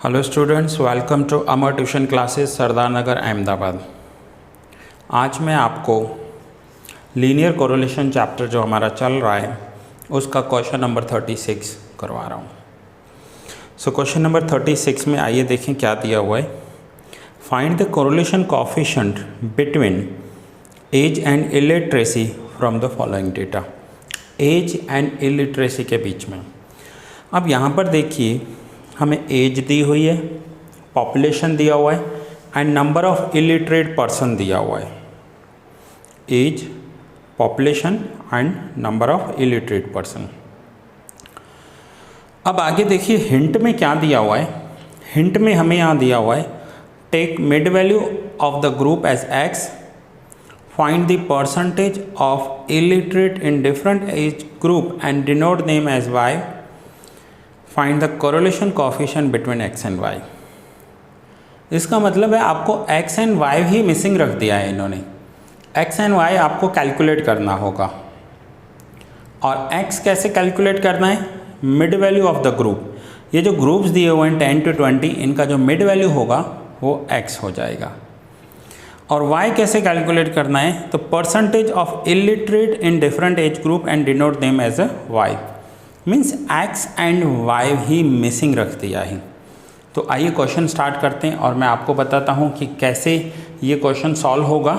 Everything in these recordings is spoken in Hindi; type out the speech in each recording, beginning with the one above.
Hello students, welcome to Amar tuition classes Sardar Nagar Ahmedabad. आज मैं आपको लीनियर कोरिलेशन चैप्टर जो हमारा चल रहा है उसका क्वेश्चन नंबर 36 करवा रहा हूँ। सो क्वेश्चन नंबर 36 में आइए देखें क्या दिया हुआ है। Find the correlation coefficient between age and illiteracy from the following data. Age and illiteracy के बीच में अब यहाँ पर देखिए हमें एज दी हुई है, पॉपुलेशन दिया हुआ है and number of illiterate person दिया हुआ है। Age, population and number of illiterate person. अब आगे देखिए हिंट में क्या दिया हुआ है। हिंट में हमें यहाँ दिया हुआ है take mid value of the group age X, find the percentage of illiterate in different age group and denote them as Y, find the correlation coefficient between X and Y. इसका मतलब है आपको एक्स एंड वाई ही मिसिंग रख दिया है इन्होंने। एक्स एंड वाई आपको कैलकुलेट करना होगा। और एक्स कैसे कैलकुलेट करना है? Mid value of the group. ये जो ग्रुप्स दिए हुए हैं 10 to 20, इनका जो मिड वैल्यू होगा वो एक्स हो जाएगा। और वाई कैसे कैलकुलेट करना है? तो percentage of illiterate in different age group and denote them as a Y. Means X and Y ही मिसिंग रख दिया है। तो आइए क्वेश्चन स्टार्ट करते हैं और मैं आपको बताता हूँ कि कैसे ये क्वेश्चन सॉल्व होगा।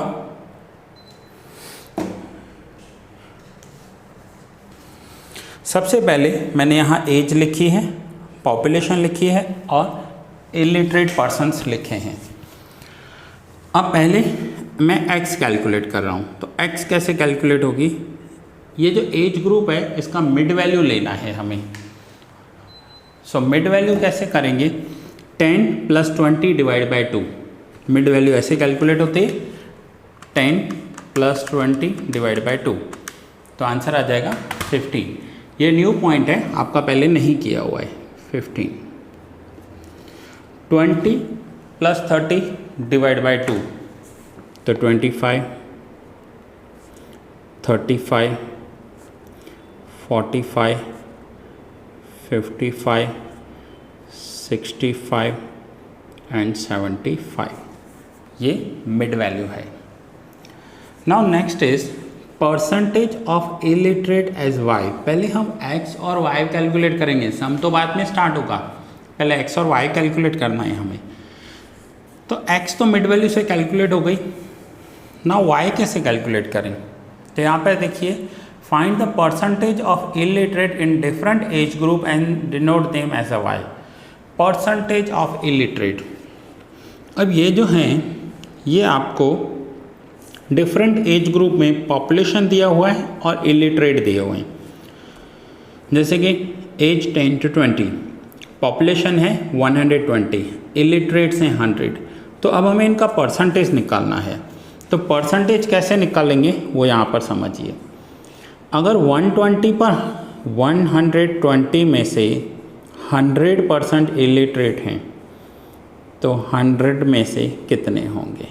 सबसे पहले मैंने यहाँ एज लिखी है, पॉपुलेशन लिखी है और इलिटरेट पर्सन्स लिखे हैं। अब पहले मैं एक्स कैलकुलेट कर रहा हूँ। तो एक्स कैसे कैलकुलेट होगी? ये जो एज ग्रुप है इसका मिड वैल्यू लेना है हमें। सो मिड वैल्यू कैसे करेंगे? 10 + 20 डिवाइड बाई 2। मिड वैल्यू ऐसे कैलकुलेट होती है 10 + 20 डिवाइड बाई 2। तो आंसर आ जाएगा 15। ये न्यू पॉइंट है, आपका पहले नहीं किया हुआ है। 15 20 + 30 डिवाइड बाई 2 तो 25 35 45 55 65 एंड 75। ये मिड वैल्यू है। Now next is percentage of illiterate as Y. पहले हम एक्स और वाई कैलकुलेट करेंगे, सम तो बाद में स्टार्ट होगा। पहले एक्स और वाई कैलकुलेट करना है हमें। तो एक्स तो मिड वैल्यू से कैलकुलेट हो गई। नाउ वाई कैसे कैलकुलेट करें? तो यहाँ पर देखिए find the percentage of illiterate in different age group and denote them as a Y. Percentage of illiterate. अब ये जो हैं ये आपको डिफरेंट एज ग्रुप में पॉपुलेशन दिया हुआ है और इलिटरेट दिए हुए हैं। जैसे कि एज 10 to 20, पॉपुलेशन है 120, इलिटरेट्स हैं 100। तो अब हमें इनका परसेंटेज निकालना है। तो परसेंटेज कैसे निकालेंगे वो यहाँ पर समझिए। अगर 120 पर 120 में से 100% इलिटरेट हैं तो 100 में से कितने होंगे?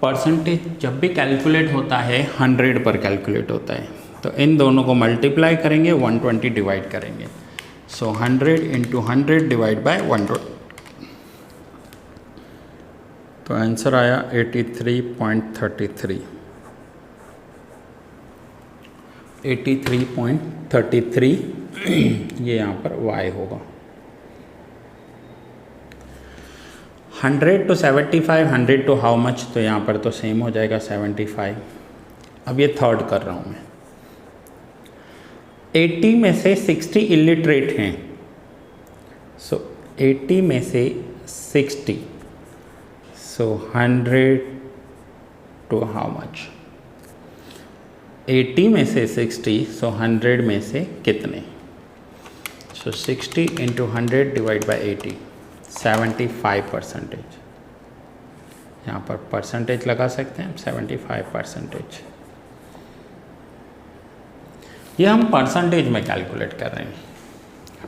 परसेंटेज जब भी कैलकुलेट होता है 100 पर कैलकुलेट होता है। तो इन दोनों को मल्टीप्लाई करेंगे, 120 डिवाइड करेंगे। सो 100 × 100 डिवाइड बाय 100। तो आंसर आया 83.33। 83.33 ये यहाँ पर y होगा। 100 to 75, 100 to हाउ मच? तो यहाँ पर तो सेम हो जाएगा 75। अब ये थर्ड कर रहा हूँ मैं। 80 में से 60 इलिटरेट हैं। सो 80 में से 60, सो 100 to हाउ मच? 80 में से 60, सो 100 में से कितने? सो 60 × 100 डिवाइड बाई 80, 75%। यहाँ पर परसेंटेज लगा सकते हैं 75%। ये हम परसेंटेज में कैलकुलेट कर रहे हैं,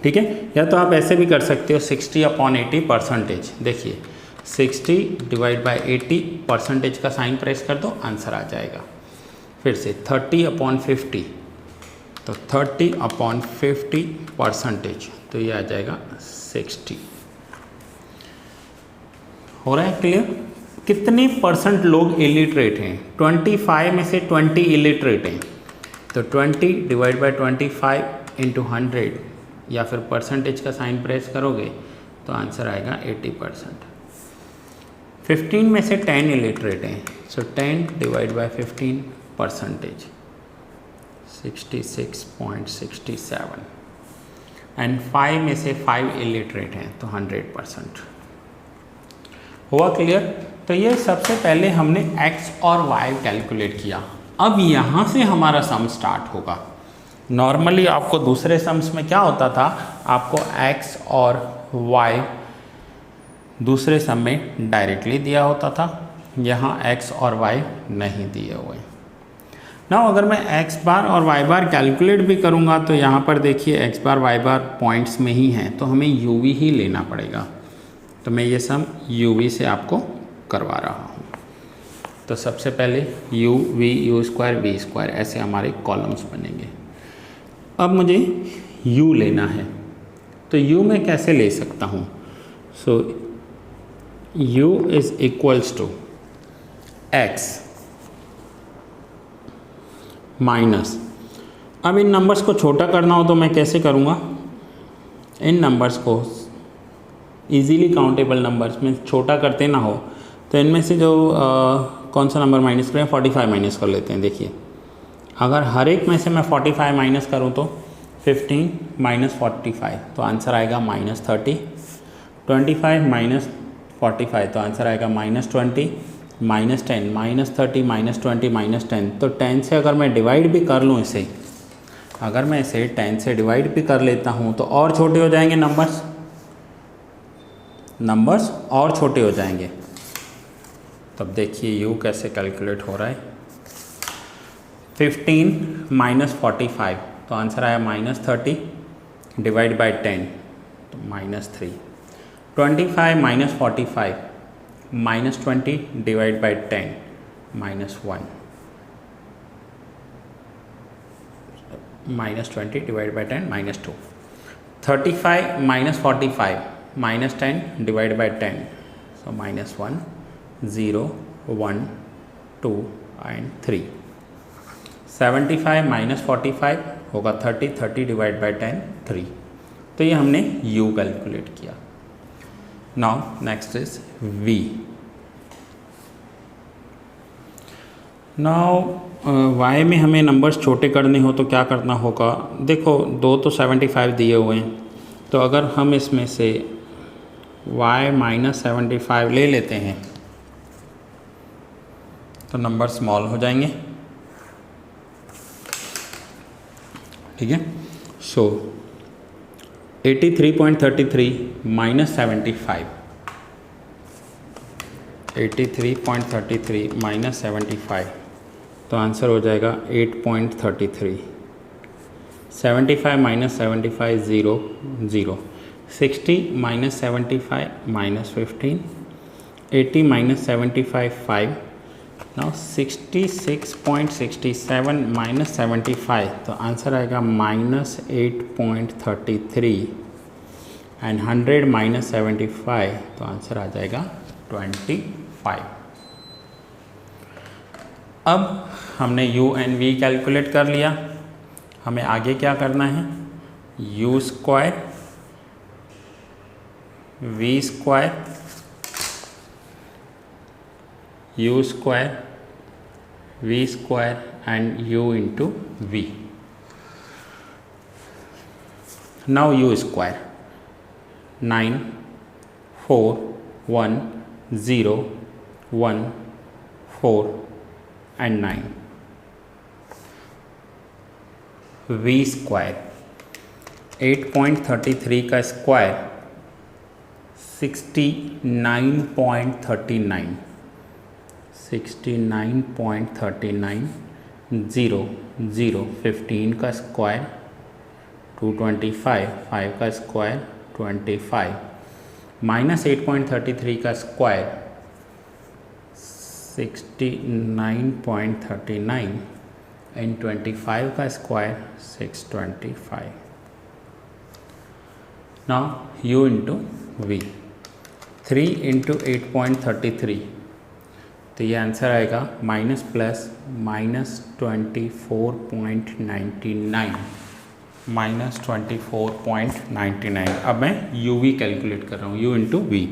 ठीक है। या तो आप ऐसे भी कर सकते हो 60/80 परसेंटेज। देखिए 60 डिवाइड बाई 80 परसेंटेज का साइन प्रेस कर दो, आंसर आ जाएगा। फिर से 30/50, तो 30/50 परसेंटेज, तो ये आ जाएगा 60। हो रहा है क्लियर? कितने परसेंट लोग इलिटरेट हैं? 25 में से 20 इलिटरेट हैं, तो 20 डिवाइड बाई 25 इंटू 100 या फिर परसेंटेज का साइन प्रेस करोगे तो आंसर आएगा 80%। 15 में से 10 इलिटरेट हैं, सो 10 डिवाइड बाई 15 परसेंटेज 66.67 एंड 5 में से 5 इलिटरेट हैं तो 100%। हुआ क्लियर? तो ये सबसे पहले हमने x और y कैलकुलेट किया। अब यहाँ से हमारा सम स्टार्ट होगा। नॉर्मली आपको दूसरे सम्स में क्या होता था, आपको x और y दूसरे सम में डायरेक्टली दिया होता था, यहाँ x और y नहीं दिए हुए। ना अगर मैं x बार और y बार कैलकुलेट भी करूँगा तो यहाँ पर देखिए x बार y बार पॉइंट्स में ही हैं, तो हमें u v ही लेना पड़ेगा। तो मैं ये सम u v से आपको करवा रहा हूँ। तो सबसे पहले u v u square v square ऐसे हमारे कॉलम्स बनेंगे। अब मुझे u लेना है, तो u मैं कैसे ले सकता हूँ? So u is equals to x minus, अब इन नंबर्स को छोटा करना हो तो मैं कैसे करूँगा? इन नंबर्स को इजीली काउंटेबल नंबर्स में छोटा करते ना हो तो इनमें से जो कौन सा नंबर माइनस करें, 45 माइनस कर लेते हैं। देखिए अगर हर एक में से मैं 45 माइनस करूँ तो 15 माइनस 45 तो आंसर आएगा -30, 25 माइनस 45 तो आंसर आएगा -20, -10 -30 -20 -10। तो 10 से अगर मैं डिवाइड भी कर लूँ इसे, अगर मैं इसे 10 से डिवाइड भी कर लेता हूँ तो और छोटे हो जाएंगे नंबर्स और छोटे हो जाएंगे। तब देखिए u कैसे कैलकुलेट हो रहा है। 15 माइनस 45 तो आंसर आया -30 डिवाइड बाई 10 तो -3, 25 minus 45 -20 divide by 10 -1, -20 divide by 10 -2, 35 minus 45 -10 divide by 10 so -1, 0, 1, 2 and 3, 75 minus 45 होगा 30, 30 डिवाइड बाई 10 3। तो ये हमने u कैलकुलेट किया। Now next is v। Now y में हमें नंबर्स छोटे करने हो तो क्या करना होगा? देखो दो तो 75 दिए हुए हैं, तो अगर हम इसमें से y माइनस 75 ले लेते हैं तो नंबर स्मॉल हो जाएंगे। ठीक है, सो 83.33 माइनस 75, 83.33 माइनस 75 तो आंसर हो जाएगा 8.33, 75 minus 75 0, 0, 60 minus 75 minus 15, 80 minus 75 5, now 66.67 minus 75 तो आंसर आएगा -8.33 एंड 100 माइनस 75 तो आंसर आ जाएगा 25। अब हमने u एंड v कैलकुलेट कर लिया। हमें आगे क्या करना है? u square v square u square v square and u into v। Now u square 9 4 1 0 1 4 and 9, v square 8.33 का स्क्वायर 69.39, 69.39, 0 0 15 का स्क्वायर 225, 5 का स्क्वायर 25, माइनस 8.33 का स्क्वायर 69.39 एंड 25 का square 625। Now u into v। 3 into 8.33, तो ये आंसर आएगा माइनस प्लस -24.99, -24.99। अब मैं u v कैलकुलेट कर रहा हूँ, u into V,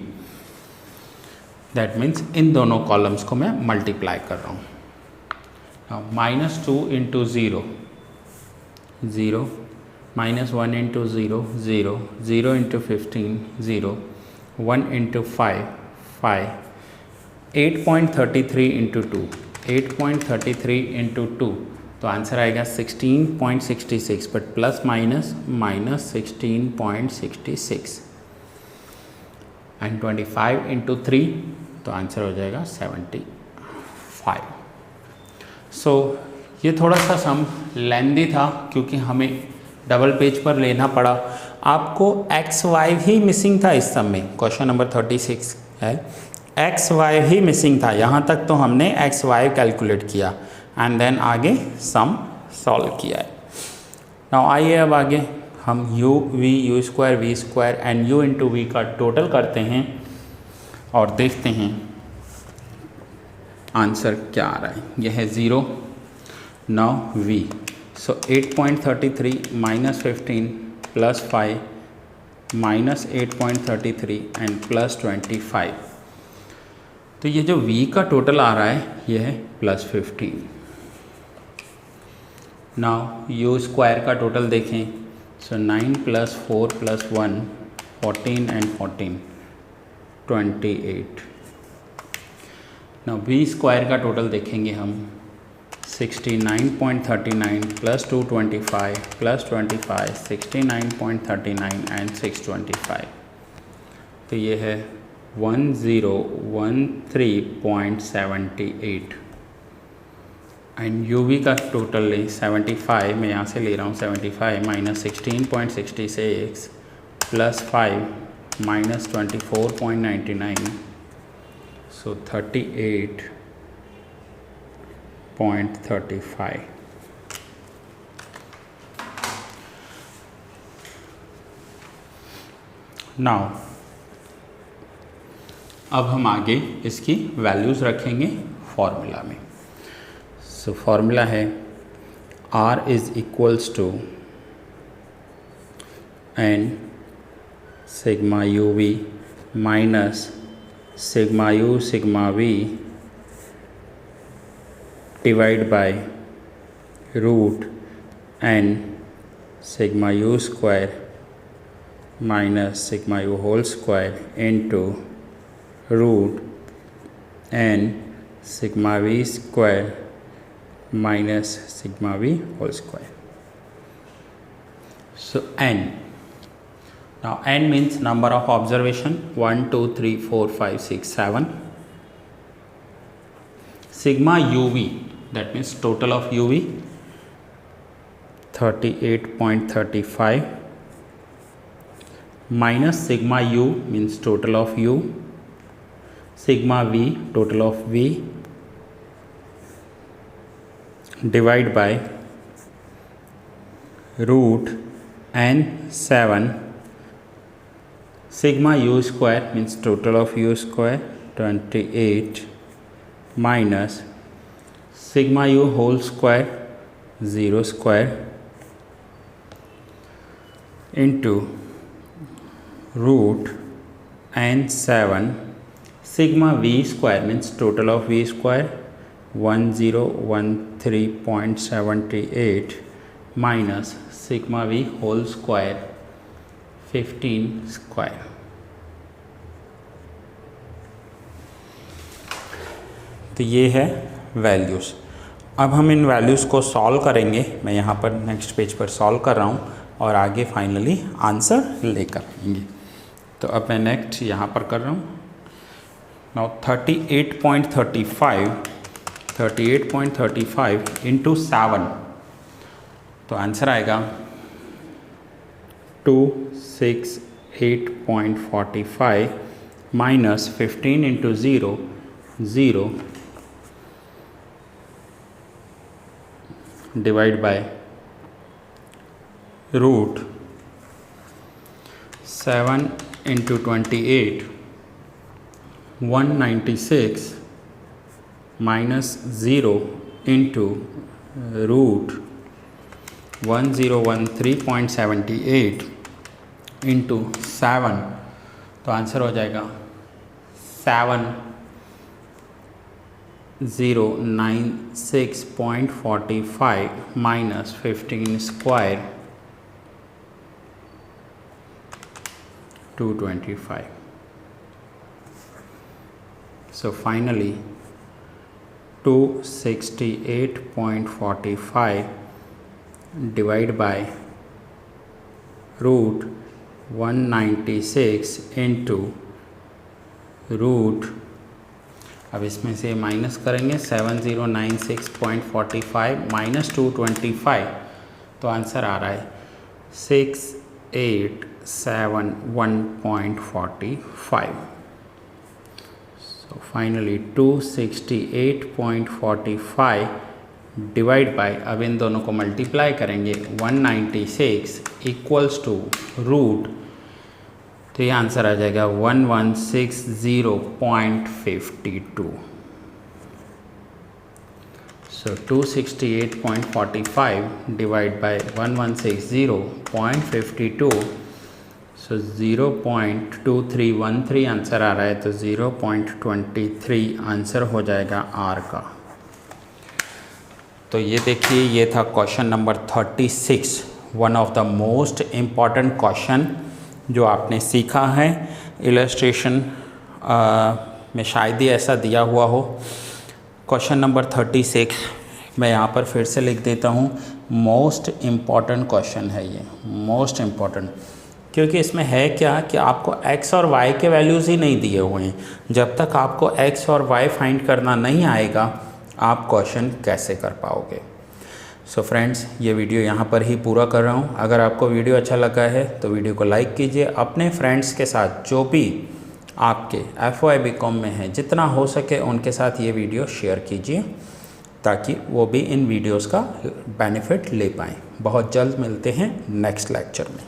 that means इन दोनों कॉलम्स को मैं मल्टीप्लाई कर रहा हूँ। -2 into 0 0, -1 into 0 0, 0 into 15 0, 1 into 5 5, 8.33 into 2, 8.33 into 2, तो आंसर आएगा 16.66, but plus minus -16.66, and 25 into 3, तो आंसर हो जाएगा 75। सो ये थोड़ा सा सम लेंदी था क्योंकि हमें डबल पेज पर लेना पड़ा। आपको एक्स वाई ही मिसिंग था इस सम में, क्वेश्चन नंबर 36 है, एक्स वाई ही मिसिंग था। यहाँ तक तो हमने एक्स वाई कैलकुलेट किया एंड देन आगे सम सॉल्व किया है। नाउ आइए अब आगे हम u v u square v square and u into V का टोटल करते हैं और देखते हैं आंसर क्या आ रहा है। यह है 0, now v, so 8.33 -15 plus 5 -8.33 and plus 25, तो ये जो v का टोटल आ रहा है ये है +15। नाउ u स्क्वायर का टोटल देखें, सो 9 + 4 + 1 14 एंड 14 28। नाउ v स्क्वायर का टोटल देखेंगे हम, 69.39 + 225 + 25 69.39 एंड 625, तो ये है 1013.78। एंड u v का टोटल ले 75, मैं यहाँ से ले रहा हूँ 75 -16.66 + 5 -24.99, सो 38.35। नाउ अब हम आगे इसकी वैल्यूज़ रखेंगे फॉर्मूला में। सो फॉर्मूला है R is equals to n sigma u v minus sigma u sigma v divide by root n sigma u square minus sigma u whole square into root n sigma v square minus sigma v whole square. So n, now n means number of observation 1 2 3 4 5 6 7, sigma uv, that means total of uv 38.35 minus sigma u means total of u, sigma v total of v, divide by root n 7, sigma u square means total of u square 28 minus sigma u whole square 0 square into root n 7, sigma v square means total of v square 1013.78 minus sigma v whole square 15 square। तो ये है वैल्यूज़। अब हम इन वैल्यूज़ को सॉल्व करेंगे। मैं यहाँ पर नेक्स्ट पेज पर सॉल्व कर रहा हूँ और आगे फाइनली आंसर लेकर आएंगे। तो अब मैं नेक्स्ट यहाँ पर कर रहा हूँ। नाउ 38.35 इंटू 7, तो आंसर आएगा 268.45 minus 15 into 0 0 divide by root 7 into 28 196 minus 0 into root 1013.78 into 7, तो आंसर हो जाएगा 7096.45 minus 15 square 225. So finally 268.45 divided by root 196 into root, अब इसमें से माइनस करेंगे 7096.45 माइनस 225, तो आंसर आ रहा है 6871.45. So finally 268.45 डिवाइड बाय, अब इन दोनों को मल्टीप्लाई करेंगे 196 इक्वल्स टू रूट, तो ये आंसर आ जाएगा 1160.52. सो 268.45 डिवाइड बाय 1160.52, सो 0.2313 आंसर आ रहा है, तो 0.23 आंसर हो जाएगा आर का. तो ये देखिए, ये था question number 36, one of the most important question जो आपने सीखा है. इलस्ट्रेशन में शायद ही ऐसा दिया हुआ हो. क्वेश्चन नंबर 36 मैं यहाँ पर फिर से लिख देता हूँ. मोस्ट इम्पॉर्टेंट क्वेश्चन है ये, मोस्ट इम्पॉर्टेंट, क्योंकि इसमें है क्या कि आपको x और y के वैल्यूज़ ही नहीं दिए हुए हैं. जब तक आपको x और y फाइंड करना नहीं आएगा, आप क्वेश्चन कैसे कर पाओगे. सो फ्रेंड्स, ये वीडियो यहाँ पर ही पूरा कर रहा हूँ. अगर आपको वीडियो अच्छा लगा है तो वीडियो को लाइक कीजिए. अपने फ्रेंड्स के साथ जो भी आपके FY BCom में हैं, जितना हो सके उनके साथ ये वीडियो शेयर कीजिए, ताकि वो भी इन वीडियोस का बेनिफिट ले पाएँ. बहुत जल्द मिलते हैं नेक्स्ट लेक्चर में.